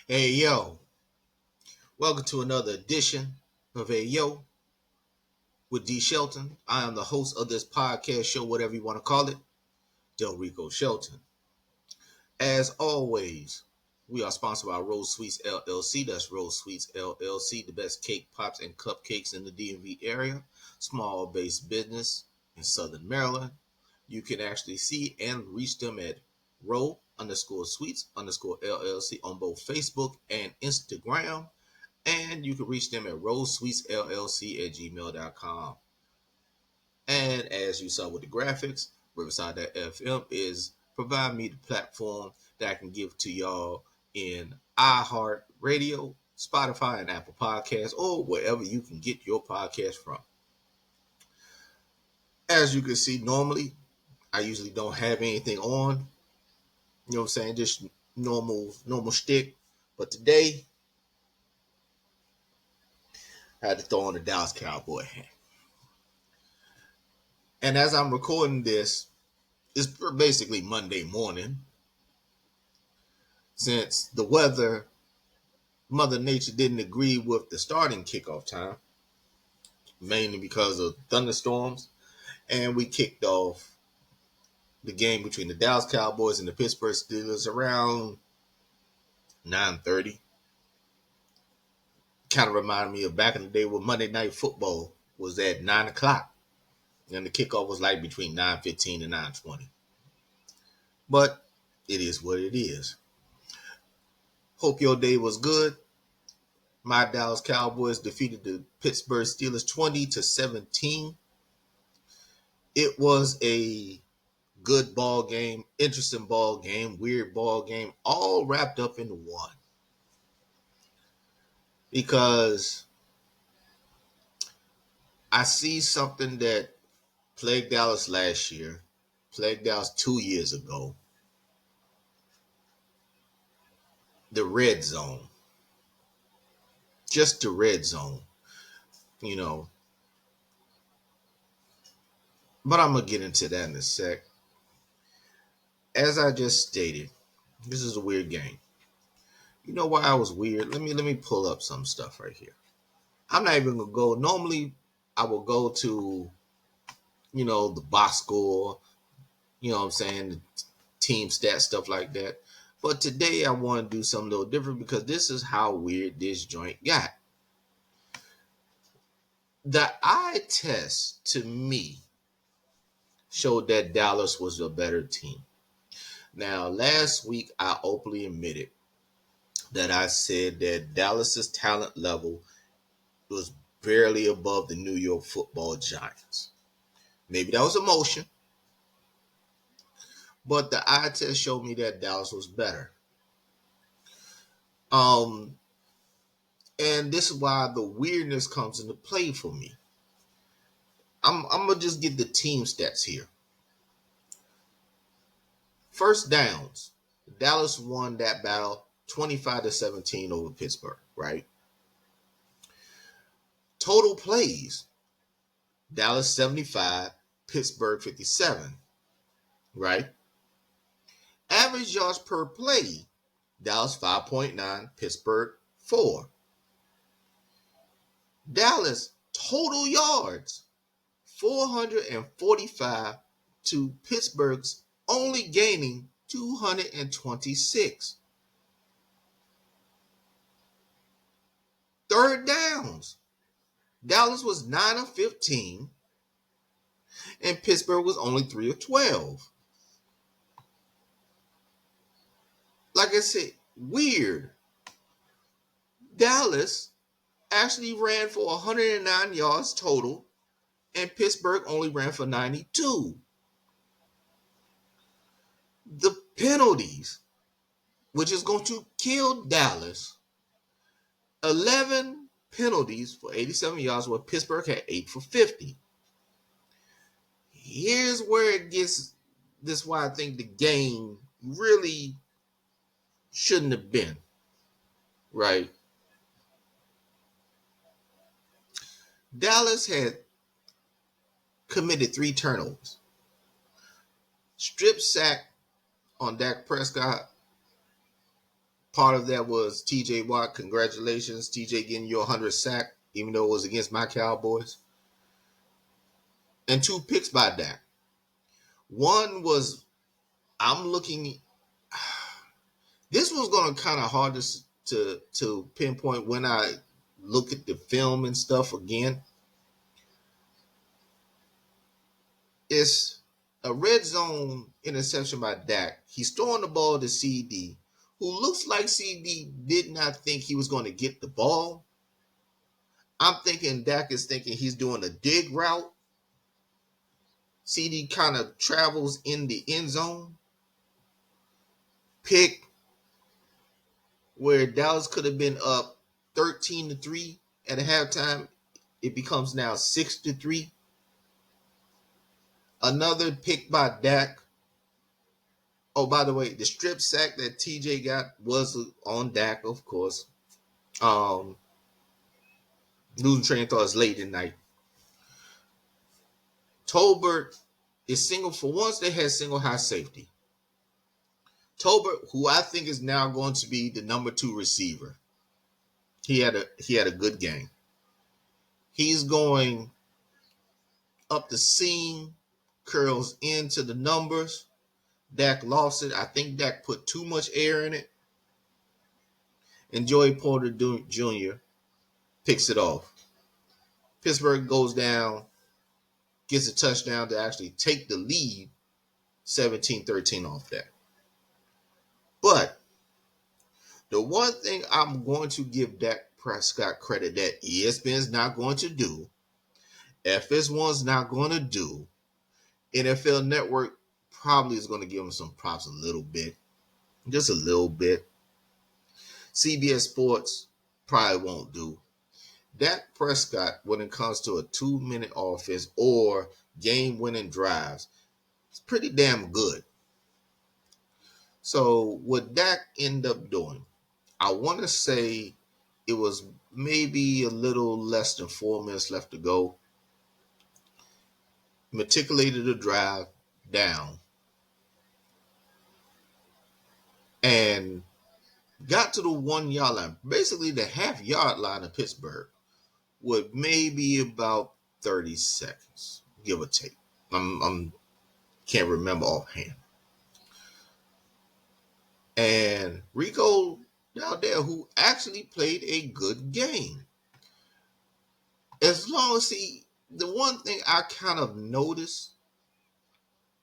Hey yo, welcome to another edition of Hey Yo with D Shelton. I am the host of this podcast show, whatever you want to call it, Del Rico Shelton. As always, we are sponsored by Rose Sweets LLC. That's Rose Sweets LLC, the best cake, pops, and cupcakes in the DMV area. Small based business in Southern Maryland. You can actually see and reach them at row underscore sweets underscore LLC on both Facebook and Instagram. And you can reach them at rosesweetsllc at gmail.com. And as you saw with the graphics, Riverside.fm is provide me the platform that I can give to y'all in iHeart Radio, Spotify, and Apple Podcasts, or wherever you can get your podcast from. As you can see, normally I usually don't have anything on. You know what I'm saying? Just normal shtick. But today I had to throw on the Dallas Cowboy hat. And as I'm recording this, it's basically Monday morning since the weather, Mother Nature didn't agree with the starting kickoff time, mainly because of thunderstorms. And we kicked off the game between the Dallas Cowboys and the Pittsburgh Steelers around 9:30. Kind of reminded me of back in the day when Monday Night Football was at 9 o'clock. And the kickoff was like between 9:15 and 9:20. But it is what it is. Hope your day was good. My Dallas Cowboys defeated the Pittsburgh Steelers 20-17. It was a good ball game, interesting ball game, weird ball game, all wrapped up into one. Because I see something that plagued Dallas last year, plagued Dallas 2 years ago. The red zone. Just the red zone. You know. But I'm going to get into that in a sec. As I just stated, this is a weird game. You know why I was weird? Let me pull up some stuff right here. I'm not even gonna go. Normally, I will go to, the box score. You know what I'm saying? The team stats, stuff like that. But today, I want to do something a little different because this is how weird this joint got. The eye test to me showed that Dallas was a better team. Now, last week, I openly admitted that I said that Dallas's talent level was barely above the New York Football Giants. Maybe that was emotion, but the eye test showed me that Dallas was better. Um, and this is why the weirdness comes into play for me. I'm gonna just get the team stats here. First downs, Dallas won that battle 25-17 over Pittsburgh, right? Total plays, Dallas 75, Pittsburgh 57, right? Average yards per play, Dallas 5.9, Pittsburgh 4. Dallas total yards, 445 to Pittsburgh's only gaining 226. Third downs, Dallas was 9 of 15 and Pittsburgh was only 3 of 12. Like I said, weird. Dallas actually ran for 109 yards total and Pittsburgh only ran for 92. The penalties, which is going to kill Dallas, 11 penalties for 87 yards, where Pittsburgh had 8 for 50. Here's where it gets, this is why I think the game really shouldn't have been, right? Dallas had committed 3 turnovers. Strip sack on Dak Prescott, Part of that was TJ Watt. Congratulations, TJ, getting your 100th sack, even though it was against my Cowboys. And 2 picks by Dak. One was, I'm looking, this was going to kind of hard to pinpoint when I look at the film and stuff again. It's a red zone interception by Dak. He's throwing the ball to CD, who looks like CD did not think he was going to get the ball. I'm thinking Dak is thinking he's doing a dig route. CD kind of travels in the end zone. Pick where Dallas could have been up 13-3 at a halftime. It becomes now 6-3. Another pick by Dak. Oh, by the way, the strip sack that TJ got was on Dak, of course. Losing train of thought is late at night. Tolbert is single for once. They had single high safety. Tolbert, who I think is now going to be the number 2 receiver, he had a good game. He's going up the seam, curls into the numbers. Dak lost it. I think Dak put too much air in it. And Joey Porter Jr. picks it off. Pittsburgh goes down, gets a touchdown to actually take the lead 17-13 off that. But the one thing I'm going to give Dak Prescott credit that ESPN's not going to do, FS1's not going to do, NFL Network probably is going to give him some props a little bit. Just a little bit. CBS Sports probably won't do. Dak Prescott, when it comes to a 2-minute offense or game-winning drives, it's pretty damn good. So what Dak ended up doing, I want to say it was maybe a little less than 4 minutes left to go. Matriculated the drive down and got to the 1 yard line, basically the half-yard line of Pittsburgh, with maybe about 30 seconds, give or take. I'm can't remember offhand. And Rico Dowdell, who actually played a good game. As long as the one thing I kind of noticed,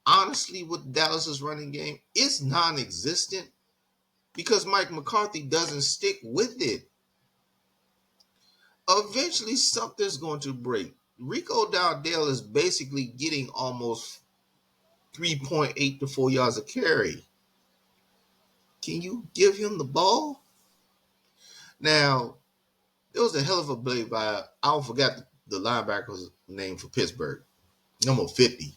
honestly, with Dallas's running game, it's non-existent because Mike McCarthy doesn't stick with it. Eventually, something's going to break. Rico Dowdell is basically getting almost 3.8 to 4 yards a carry. Can you give him the ball? Now, it was a hell of a play by, I forgot the linebacker's name for Pittsburgh, number 50.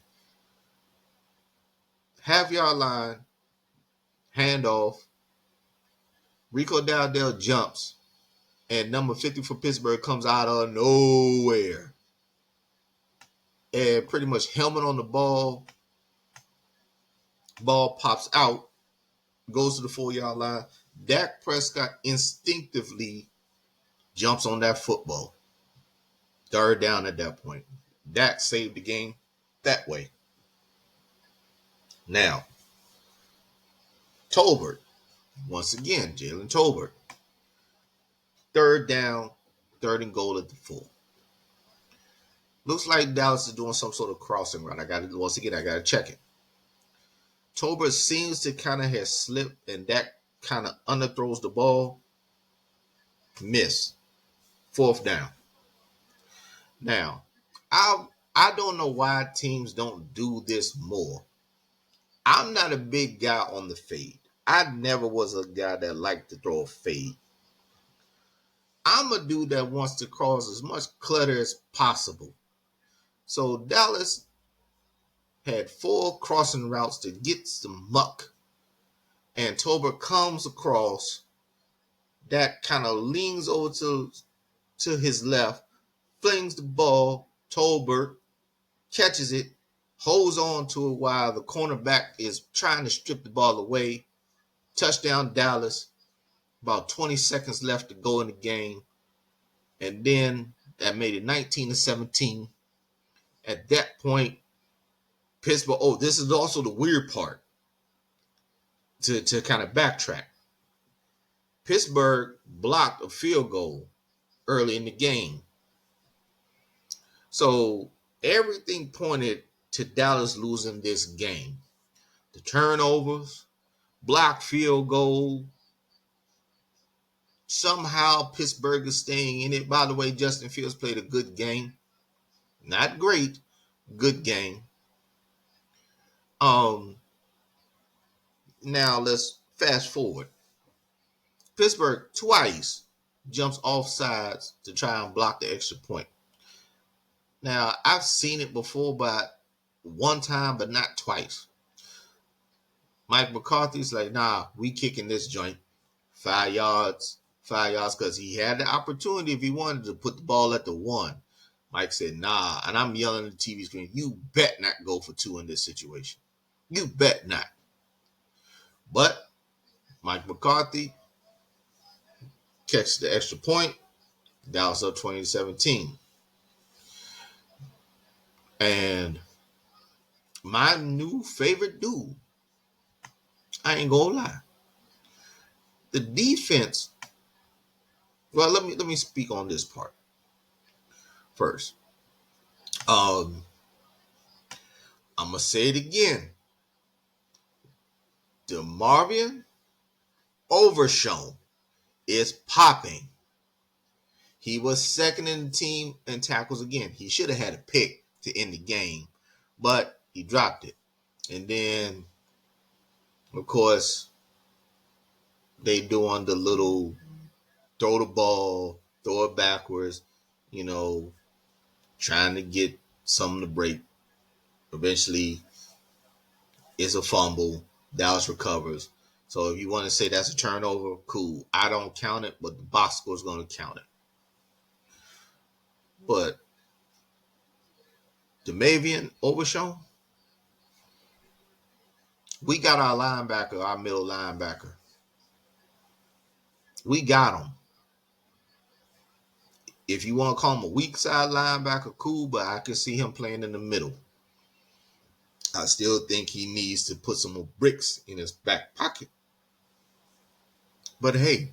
Half-yard line, handoff. Rico Dowdell jumps, and number 50 for Pittsburgh comes out of nowhere. And pretty much helmet on the ball. Ball pops out, goes to the 4-yard line. Dak Prescott instinctively jumps on that football. 3rd down at that point. Dak saved the game that way. Now, Tolbert. Once again, Jalen Tolbert. 3rd down, 3rd and goal at the 4. Looks like Dallas is doing some sort of crossing route. I got to check it. Tolbert seems to kind of have slipped, and Dak kind of underthrows the ball. Miss. 4th down. Now, I don't know why teams don't do this more. I'm not a big guy on the fade. I never was a guy that liked to throw a fade. I'm a dude that wants to cause as much clutter as possible. So Dallas had 4 crossing routes to get some muck. And Tolbert comes across. Dak kind of leans over to his left, flings the ball. Tolbert catches it, holds on to it while the cornerback is trying to strip the ball away. Touchdown, Dallas. about 20 seconds left to go in the game. And then that made it 19-17. At that point, Pittsburgh, this is also the weird part to kind of backtrack. Pittsburgh blocked a field goal early in the game. So everything pointed to Dallas losing this game. The turnovers, blocked field goal. Somehow Pittsburgh is staying in it. By the way, Justin Fields played a good game. Not great, good game. Now let's fast forward. Pittsburgh twice jumps off sides to try and block the extra point. Now, I've seen it before, but one time, but not twice. Mike McCarthy's like, nah, we kicking this joint 5 yards, because he had the opportunity if he wanted to put the ball at the 1. Mike said, nah, and I'm yelling at the TV screen, you bet not go for 2 in this situation. You bet not. But Mike McCarthy catches the extra point. Dallas up 20-17. And my new favorite dude, I ain't gonna lie. The defense, well, let me speak on this part first. I'm gonna say it again. DeMarvion Overshown is popping. He was second in the team in tackles again. He should have had a pick to end the game, but he dropped it. And then, of course, they doing the little throw the ball, throw it backwards, trying to get something to break. Eventually, it's a fumble. Dallas recovers. So if you want to say that's a turnover, cool. I don't count it, but the box score is going to count it. But DeMarvion Overshown, we got our linebacker, our middle linebacker. We got him. If you want to call him a weak side linebacker, cool, but I can see him playing in the middle. I still think he needs to put some more bricks in his back pocket. But hey,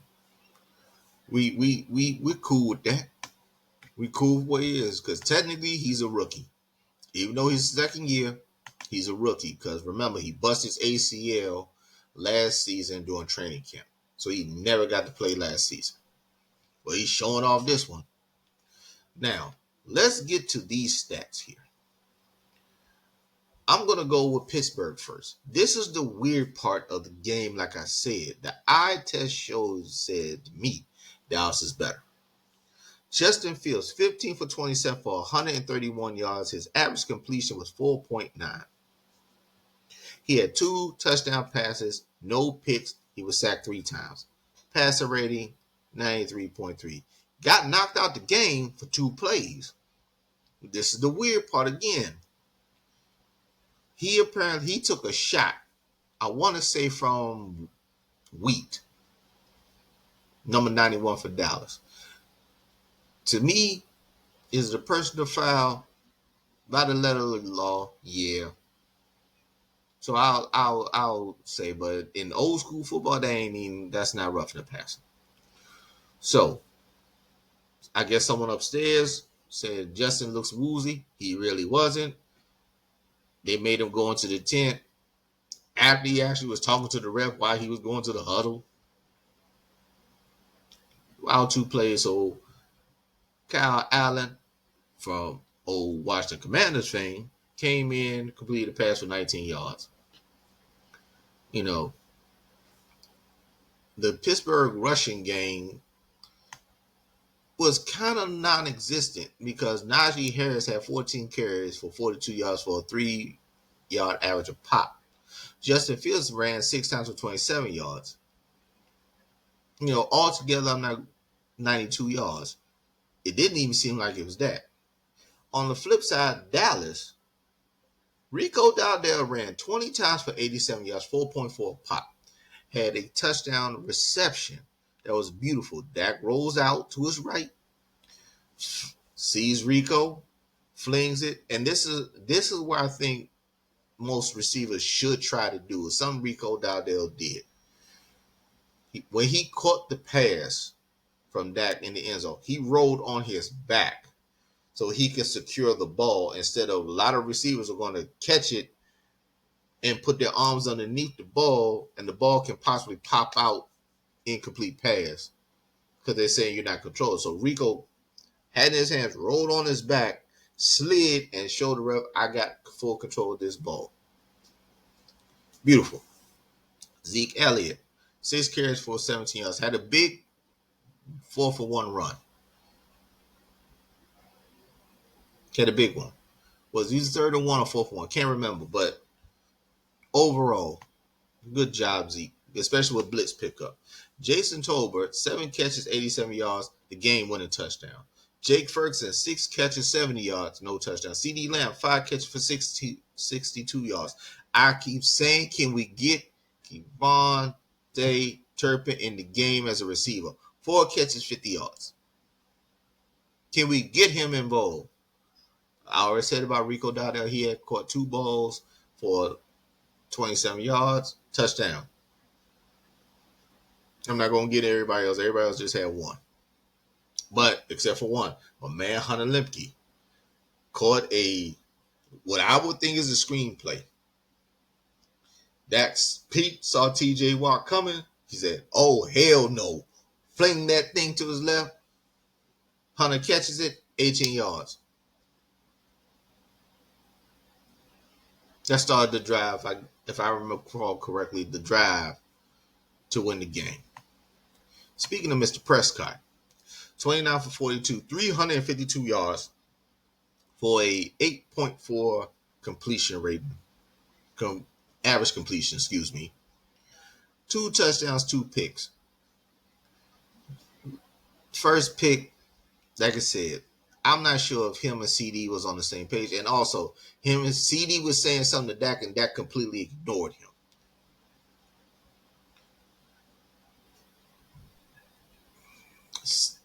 we're cool with that. We cool with what he is, because technically he's a rookie. Even though he's second year, he's a rookie. Because remember, he busted his ACL last season during training camp. So he never got to play last season. But he's showing off this one. Now, let's get to these stats here. I'm going to go with Pittsburgh first. This is the weird part of the game, like I said. The eye test said to me, Dallas is better. Justin Fields, 15 for 27 for 131 yards. His average completion was 4.9. He had 2 touchdown passes, no picks. He was sacked 3 times. Passer rating, 93.3. Got knocked out the game for 2 plays. This is the weird part again. He took a shot, I want to say from Wheat, number 91 for Dallas. To me, is the personal foul by the letter of the law? Yeah. So I'll say, but in old school football, that's not roughing the passer. So I guess someone upstairs said Justin looks woozy. He really wasn't. They made him go into the tent after he actually was talking to the ref while he was going to the huddle. Wild 2 plays. So Kyle Allen from old Washington Commanders fame came in, completed a pass for 19 yards. The Pittsburgh rushing game was kind of non-existent because Najee Harris had 14 carries for 42 yards for a 3-yard average of pop. Justin Fields ran 6 times for 27 yards. Altogether, I'm not 92 yards. It didn't even seem like it was that. On the flip side, Dallas, Rico Dowdell ran 20 times for 87 yards, 4.4 pop. Had a touchdown reception. That was beautiful. Dak rolls out to his right, sees Rico, flings it, and this is where I think most receivers should try to do. Some Rico Dowdell did. When he caught the pass from Dak in the end zone, he rolled on his back so he can secure the ball instead of a lot of receivers are going to catch it and put their arms underneath the ball, and the ball can possibly pop out incomplete pass because they're saying you're not controlled. So Rico had his hands, rolled on his back, slid, and showed the ref, I got full control of this ball. Beautiful. Zeke Elliott, 6 carries for 17 yards, had a big 4-for-1 run. Had a big one. Was he 3rd and 1 or 4-for-1? Can't remember, but overall, good job, Zeke, especially with blitz pickup. Jason Tolbert, 7 catches, 87 yards, the game-winning touchdown. Jake Ferguson, 6 catches, 70 yards, no touchdown. CD Lamb, 5 catches for 62 yards. I keep saying, can we get Kevon Turpin in the game as a receiver? 4 catches, 50 yards. Can we get him involved? I already said about Rico Dowdell. He had caught 2 balls for 27 yards, touchdown. I'm not going to get everybody else. Everybody else just had 1. But except for 1, my man Hunter Lemke caught what I would think is a screenplay. Pete saw TJ Watt coming. He said, oh, hell no. Fling that thing to his left. Hunter catches it, 18 yards. That started the drive, if I remember correctly, the drive to win the game. Speaking of Mr. Prescott, 29 for 42, 352 yards for a 8.4 completion rate. Average completion, 2 touchdowns, 2 picks. First pick, like I said, I'm not sure if him and CD was on the same page. And also, him and CD was saying something to Dak, and Dak completely ignored him.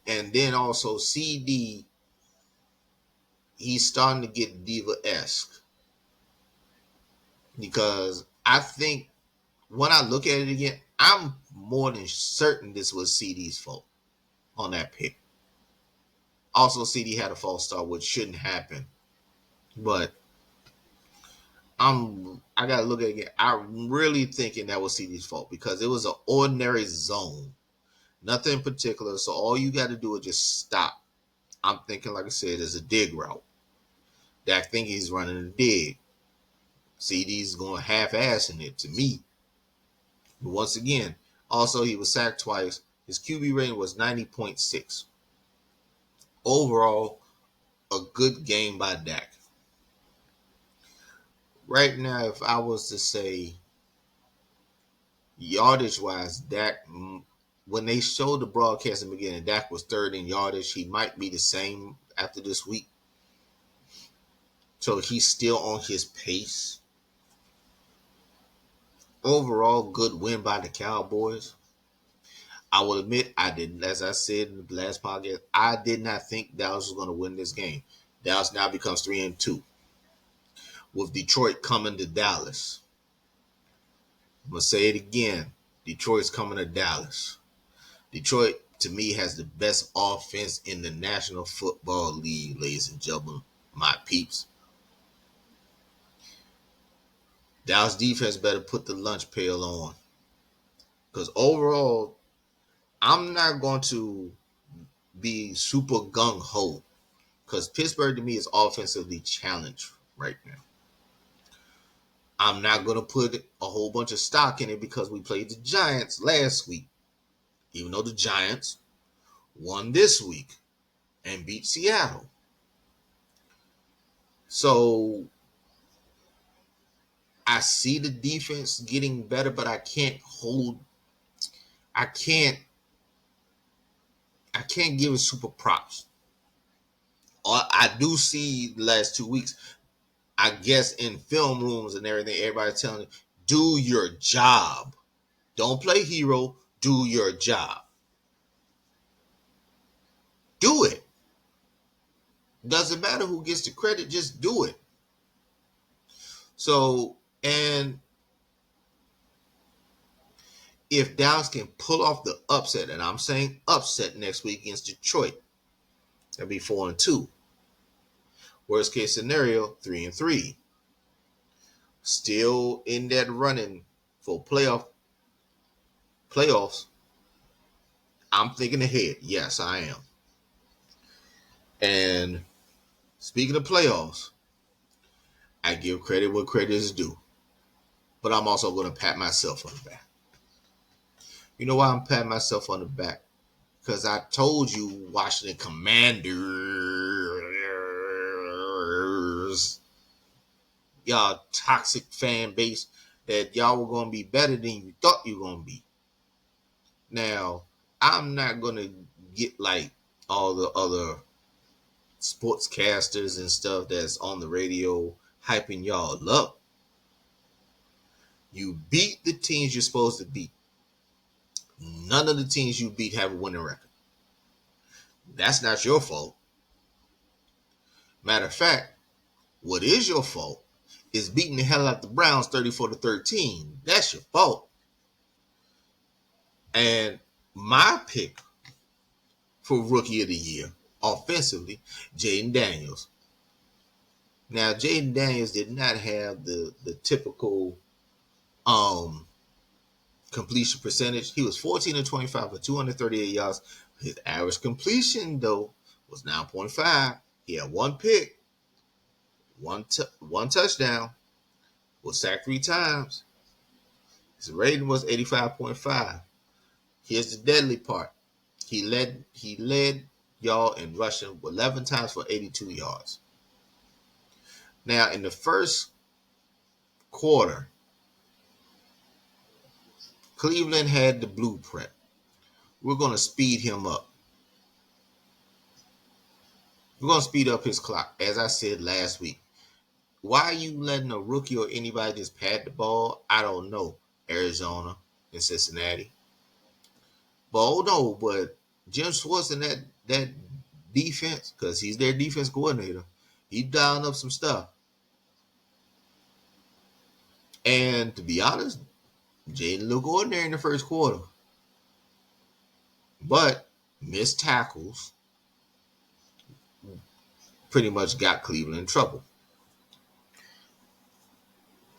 And then also CD, he's starting to get diva-esque. Because I think when I look at it again, I'm more than certain this was CD's fault on that pick. Also, CD had a false start, which shouldn't happen. But I gotta look at it again. I'm really thinking that was CD's fault because it was an ordinary zone. Nothing in particular. So all you got to do is just stop. I'm thinking, like I said, it's a dig route. Dak think he's running a dig. CD's going half-assing it to me. But once again, also he was sacked twice. His QB rating was 90.6. Overall, a good game by Dak. Right now, if I was to say yardage-wise, Dak, when they showed the broadcast in the beginning, Dak was 3rd in yardage. He might be the same after this week. So he's still on his pace. Overall, good win by the Cowboys. I will admit, as I said in the last podcast, I did not think Dallas was going to win this game. Dallas now becomes 3-2. With Detroit coming to Dallas. I'm going to say it again. Detroit's coming to Dallas. Detroit, to me, has the best offense in the National Football League, ladies and gentlemen, my peeps. Dallas defense better put the lunch pail on. Because overall, I'm not going to be super gung-ho. Because Pittsburgh, to me, is offensively challenged right now. I'm not going to put a whole bunch of stock in it because we played the Giants last week. Even though the Giants won this week and beat Seattle. So I see the defense getting better, but I can't give it super props. I do see the last 2 weeks, I guess in film rooms and everything, everybody's telling you, do your job. Don't play hero, do your job. do it. Doesn't matter who gets the credit, just do it. So, and if Dallas can pull off the upset, and I'm saying upset next week against Detroit, that'd be 4-2. Worst case scenario, 3-3. Still in that running for playoffs. I'm thinking ahead. Yes, I am. And speaking of playoffs, I give credit where credit is due. But I'm also going to pat myself on the back. You know why I'm patting myself on the back? Because I told you Washington Commanders, y'all toxic fan base, that y'all were going to be better than you thought you were going to be. Now, I'm not going to get like all the other sportscasters and stuff that's on the radio hyping y'all up. You beat the teams you're supposed to beat. None of the teams you beat have a winning record. That's not your fault. Matter of fact, what is your fault is beating the hell out the Browns 34-13. That's your fault. And my pick for Rookie of the Year, offensively, Jaden Daniels. Now, Jaden Daniels did not have the typical completion percentage. He was 14-25 for 238 yards. His average completion, though, was 9.5. He had one pick, one touchdown, was sacked 3 times. His rating was 85.5. Here's the deadly part. He led y'all in rushing 11 times for 82 yards. Now, in the first quarter, Cleveland had the blueprint. We're going to speed him up. We're going to speed up his clock. As I said last week, why are you letting a rookie or anybody just pad the ball? I don't know. Arizona and Cincinnati. But Jim Schwartz and that defense, because he's their defense coordinator, he dialing up some stuff. And to be honest, Jaden looked ordinary in the first quarter. But missed tackles pretty much got Cleveland in trouble.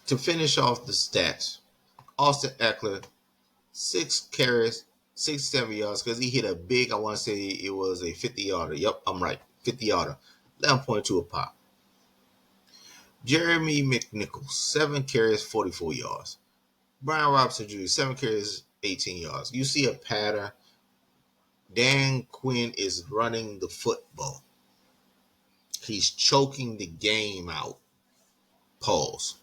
To finish off the stats, Austin Eckler, 6 carries, 67 yards, because he hit a big, I want to say it was a 50-yarder. Yep, I'm right. 50-yarder. 11.2 a pop. Jeremy McNichols, 7 carries, 44 yards. Brian Robinson Jr., 7 carries, 18 yards. You see a pattern. Dan Quinn is running the football. He's choking the game out. Pause.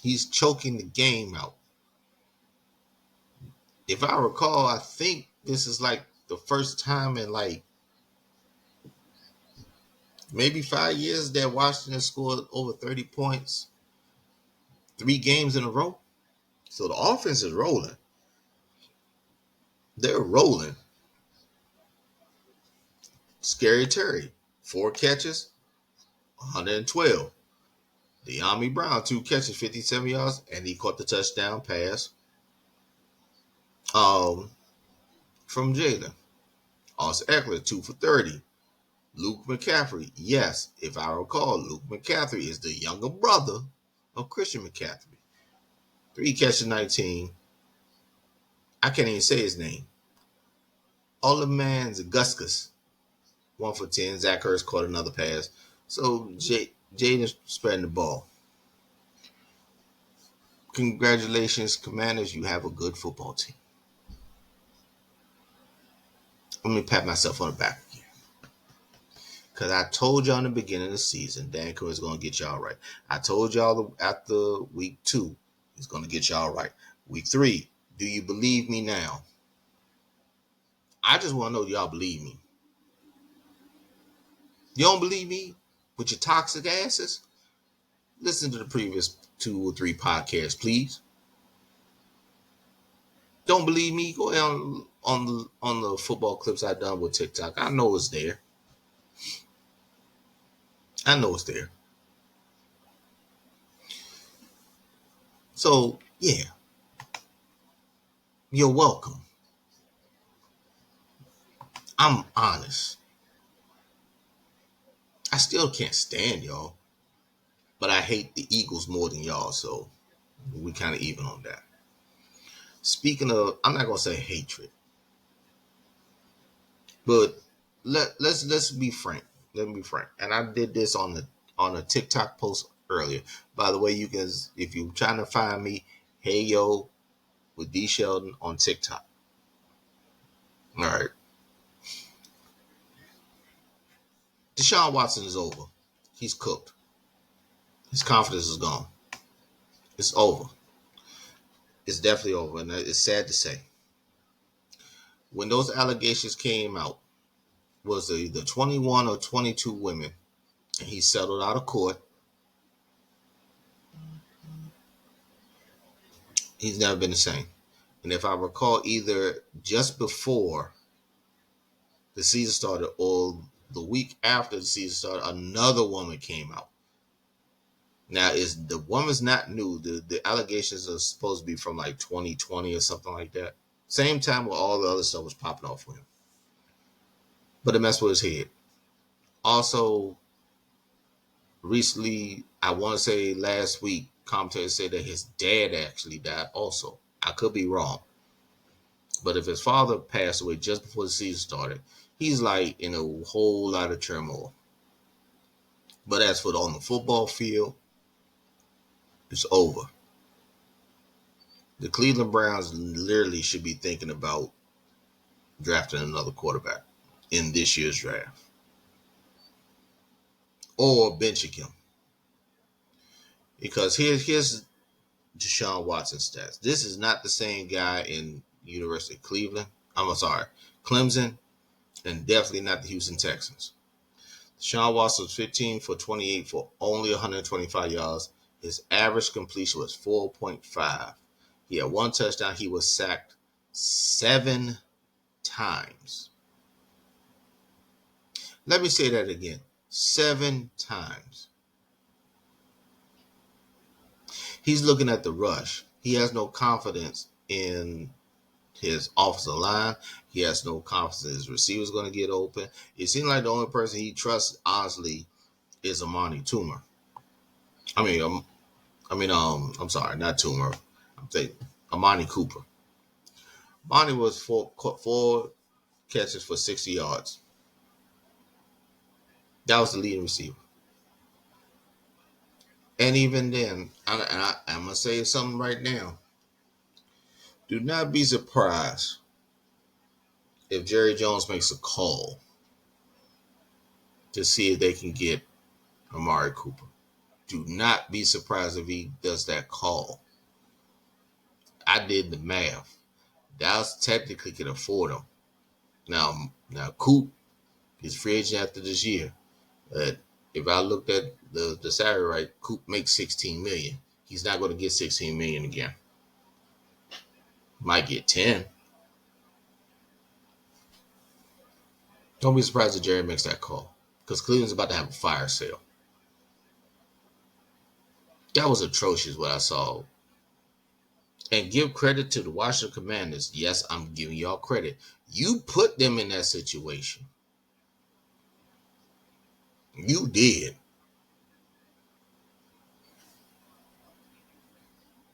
He's choking the game out. If I recall, I think this is like the first time in like maybe 5 years that Washington scored over 30 points 3 games in a row. So the offense is rolling. They're rolling. Scary Terry, 4 catches, 112. De'Ami Brown, 2 catches, 57 yards, and he caught the touchdown pass from Jalen. Austin Eckler, 2 for 30. Luke McCaffrey, yes, if I recall, Luke McCaffrey is the younger brother of Christian McCaffrey. 3 catches, 19. I can't even say his name. Oleman Zaguskas, 1 for 10. Zach Ertz caught another pass. So Jaden's spreading the ball. Congratulations, Commanders. You have a good football team. Let me pat myself on the back again. Because I told y'all in the beginning of the season, Dan Quinn is going to get y'all right. I told y'all after week 2, he's going to get y'all right. Week 3, do you believe me now? I just want to know, do y'all believe me? You don't believe me with your toxic asses? Listen to the previous 2 or 3 podcasts, please. Don't believe me? Go ahead on the football clips I done with TikTok. I know it's there. I know it's there. So yeah, you're welcome. I'm honest. I still can't stand y'all, but I hate the Eagles more than y'all. So we kind of even on that. Speaking of, I'm not gonna say hatred, but let's be frank. Let me be frank. And I did this on a TikTok post earlier. By the way, you can, if you're trying to find me, hey yo with D Sheldon on TikTok. All right, Deshaun Watson is over. He's cooked. His confidence is gone. It's over. It's definitely over, and it's sad to say. When those allegations came out, was either 21 or 22 women, and he settled out of court. He's never been the same. And if I recall, either just before the season started or the week after the season started, another woman came out. Now, is the woman's not new? The allegations are supposed to be from like 2020 or something like that. Same time where all the other stuff was popping off with him. But it messed with his head. Also, recently, I want to say last week, commentators said that his dad actually died also. I could be wrong. But if his father passed away just before the season started, he's like in a whole lot of turmoil. But as for on the football field, it's over. The Cleveland Browns literally should be thinking about drafting another quarterback in this year's draft or benching him. Because here's Deshaun Watson stats. This is not the same guy in University of Cleveland. I'm sorry, Clemson, and definitely not the Houston Texans. Deshaun Watson was 15 for 28 for only 125 yards. His average completion was 4.5. He had one touchdown. He was sacked 7 times. Let me say that again. 7 times. He's looking at the rush. He has no confidence in his offensive line. He has no confidence his receivers going to get open. It seems like the only person he trusts, honestly, is Amani Toomer. I'm sorry, not Toomer. I'm thinking Amani Cooper. Amani was four catches for 60 yards. That was the leading receiver. And even then, I'm going to say something right now. Do not be surprised if Jerry Jones makes a call to see if they can get Amari Cooper. Do not be surprised if he does that call. I did the math. Dallas technically can afford him. Now Coop is free agent after this year. But if I looked at the salary right, Coop makes $16 million. He's not going to get $16 million again. Might get 10. Don't be surprised if Jerry makes that call because Cleveland's about to have a fire sale. That was atrocious what I saw. And give credit to the Washington Commanders. Yes, I'm giving y'all credit. You put them in that situation. You did.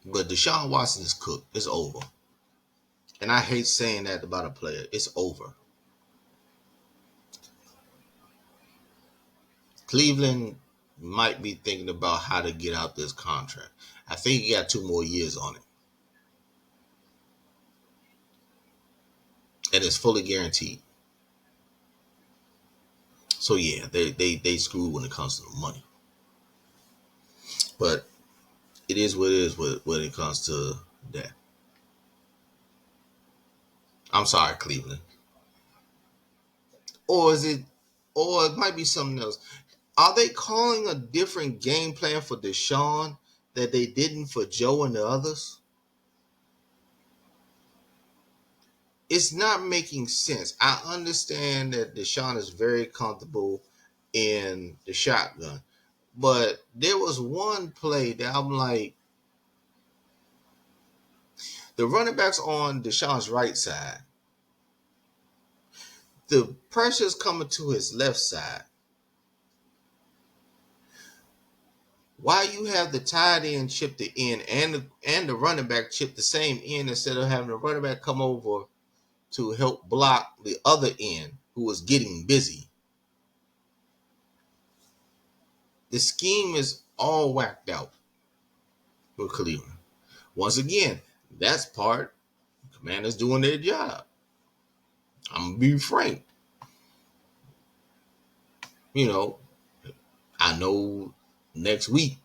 But Deshaun Watson is cooked. It's over. And I hate saying that about a player. It's over. Cleveland might be thinking about how to get out this contract. I think he got 2 more years on it. And it's fully guaranteed. So yeah, they screw when it comes to the money. But it is what it is when it comes to that. I'm sorry, Cleveland. Or is it or it might be something else. Are they calling a different game plan for Deshaun that they didn't for Joe and the others? it's not making sense. I understand that Deshaun is very comfortable in the shotgun, but there was one play that I'm like, the running backs on Deshaun's right side, the pressure's coming to his left side. Why you have the tight end chip the end and the running back chip the same end instead of having the running back come over to help block the other end who was getting busy? The scheme is all whacked out with Cleveland. Once again, that's part Commanders doing their job. I'm gonna be frank. You know, I know next week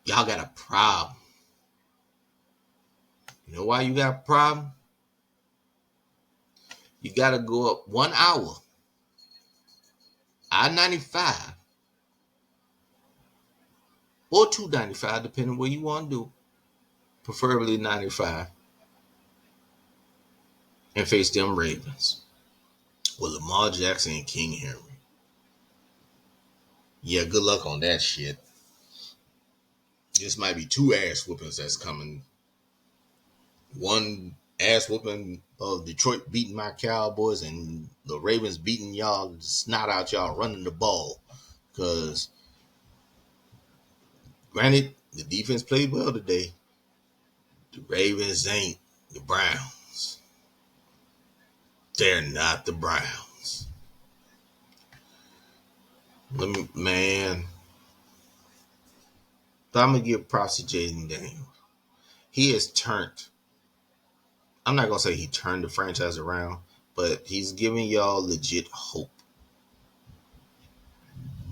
y'all got a problem. You know why you got a problem? You got to go up 1 hour, I-95 or 295, depending what you want to do. Preferably 95, and face them Ravens with Lamar Jackson and King Henry. Yeah, good luck on that shit. This might be two ass whoopings that's coming. One ass whooping of Detroit beating my Cowboys and the Ravens beating y'all snot out y'all running the ball. Because granted, the defense played well today. The Ravens ain't the Browns. They're not the Browns. Man. So I'm going to give props to Jaden Daniels. He has turned, I'm not going to say he turned the franchise around, but he's giving y'all legit hope.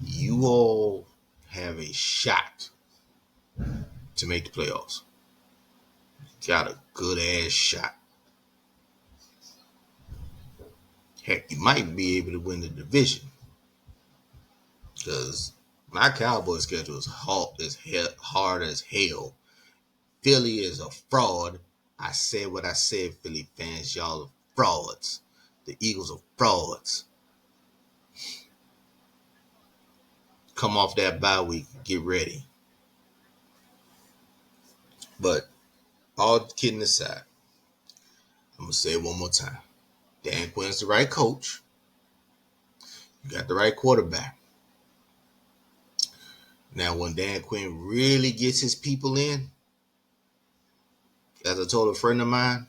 You all have a shot to make the playoffs. Got a good ass shot. Heck, you might be able to win the division. Because my Cowboys schedule is hard as hell. Philly is a fraud. I said what I said, Philly fans. Y'all are frauds. The Eagles are frauds. Come off that bye week. Get ready. But all kidding aside, I'm going to say it one more time. Dan Quinn's the right coach. You got the right quarterback. Now, when Dan Quinn really gets his people in, as I told a friend of mine,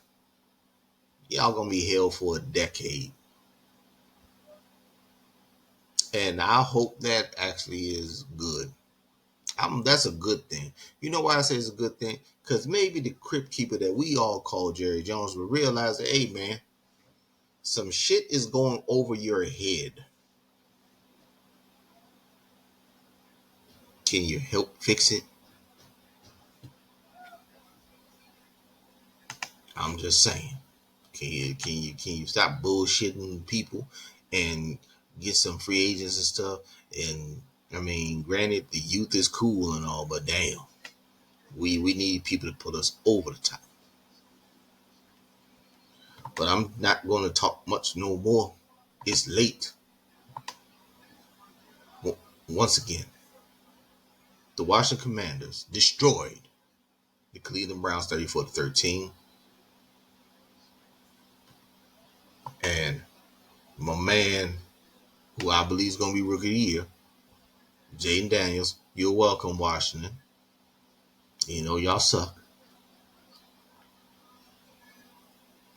y'all going to be held for a decade. And I hope that actually is good. That's a good thing. You know why I say it's a good thing? Because maybe the crypt keeper that we all call Jerry Jones will realize that, hey, man, some shit is going over your head. Can you help fix it? I'm just saying. Can you stop bullshitting people and get some free agents and stuff? And I mean, granted, the youth is cool and all, but damn, we need people to put us over the top. But I'm not going to talk much no more. It's late. Once again, the Washington Commanders destroyed the Cleveland Browns 34-13. And my man, who I believe is going to be Rookie of the Year, Jaden Daniels, you're welcome, Washington. You know, y'all suck.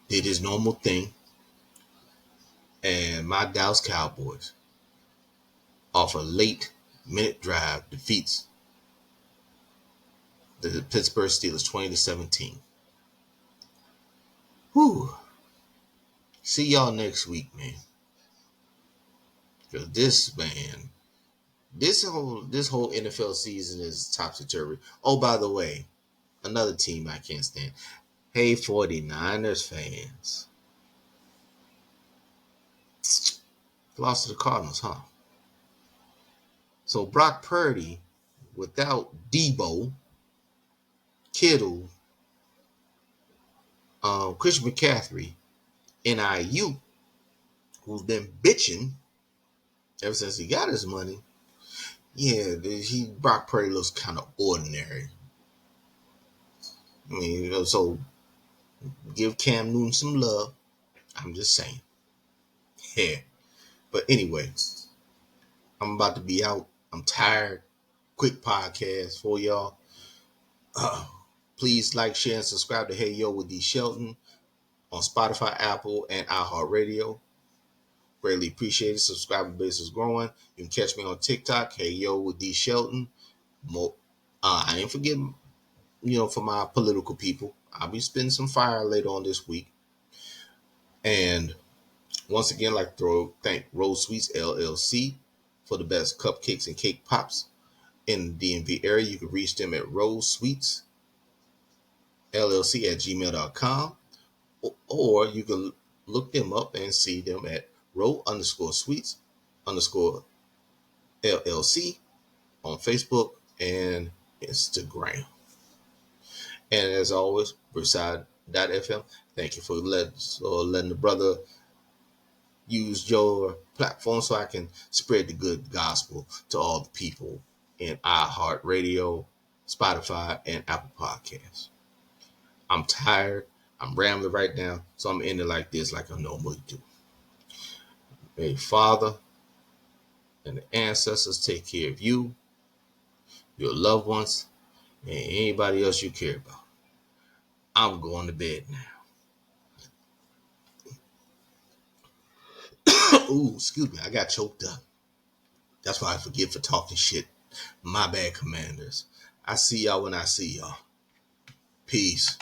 Did his normal thing. And my Dallas Cowboys, off a late minute drive, defeats the Pittsburgh Steelers 20-17. Whew. See y'all next week, man. Because this whole NFL season is topsy-turvy. Oh, by the way, another team I can't stand. Hey, 49ers fans. Lost to the Cardinals, huh? So Brock Purdy, without Debo, Kittle, Christian McCaffrey, NIU, who's been bitching ever since he got his money. Yeah, Brock Purdy looks kind of ordinary. I mean, so give Cam Newton some love. I'm just saying. Yeah. But anyway, I'm about to be out. I'm tired. Quick podcast for y'all. Uh, Please like, share, and subscribe to Hey Yo with D Shelton on Spotify, Apple, and iHeartRadio. Greatly appreciated. Subscriber base is growing. You can catch me on TikTok, Hey Yo with D Shelton. I ain't forgetting, for my political people. I'll be spitting some fire later on this week. And once again, I'd like to thank Rose Sweets LLC for the best cupcakes and cake pops in the DMV area. You can reach them at rosesweetsllc at gmail.com, or you can look them up and see them at row_sweets_LLC on Facebook and Instagram. And as always, Brookside.fm, thank you for letting the brother use your platform so I can spread the good gospel to all the people in iHeartRadio, Spotify, and Apple Podcasts. I'm tired. I'm rambling right now, so I'm ending like this, like I normally do. May Father and the ancestors take care of you, your loved ones, and anybody else you care about. I'm going to bed now. Ooh, excuse me, I got choked up. That's why I forget for talking shit. My bad, commanders. I see y'all when I see y'all. Peace.